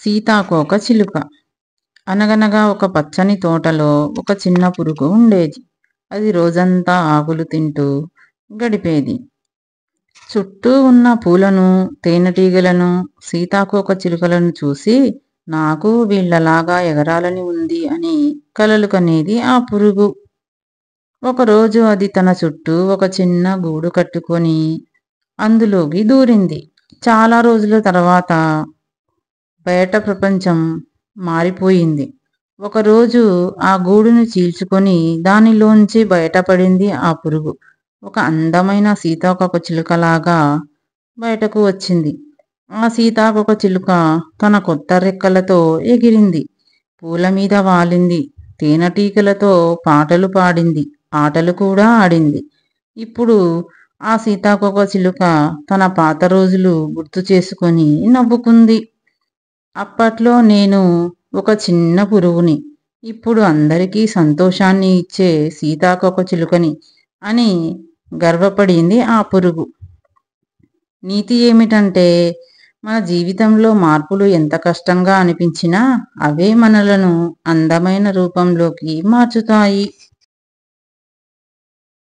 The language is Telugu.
సీతాకోక చిలుక. అనగనగా ఒక పచ్చని తోటలో ఒక చిన్న పురుగు ఉండేది. అది రోజంతా ఆకులు తింటూ గడిపేది. చుట్టూ ఉన్న పూలను, తేనెటీగలను, సీతాకోక చిలుకలను చూసి నాకు వీళ్ళలాగా ఎగరాలని ఉంది అని కలలు కనేది ఆ పురుగు. ఒకరోజు అది తన చుట్టూ ఒక చిన్న గూడు కట్టుకొని అందులోకి దూరింది. చాలా రోజుల తర్వాత బయట ప్రపంచం మారిపోయింది. ఒకరోజు ఆ గూడును చీల్చుకొని దానిలోంచి బయటపడింది ఆ పురుగు. ఒక అందమైన సీతాకోక చిలుకలాగా బయటకు వచ్చింది. ఆ సీతాకోక చిలుక తన కొత్త రెక్కలతో ఎగిరింది, పూల మీద వాలింది, తేనెటీగలతో పాటలు పాడింది, ఆటలు కూడా ఆడింది. ఇప్పుడు ఆ సీతాకోక చిలుక తన పాత రోజులు గుర్తు చేసుకొని నవ్వుకుంది. అప్పట్లో నేను ఒక చిన్న పురుగుని, ఇప్పుడు అందరికీ సంతోషాన్ని ఇచ్చే సీతాకోక చిలుకని అని గర్వపడింది ఆ పురుగు. నీతి ఏమిటంటే, మన జీవితంలో మార్పులు ఎంత కష్టంగా అనిపించినా అవే మనలను అందమైన రూపంలోకి మార్చుతాయి.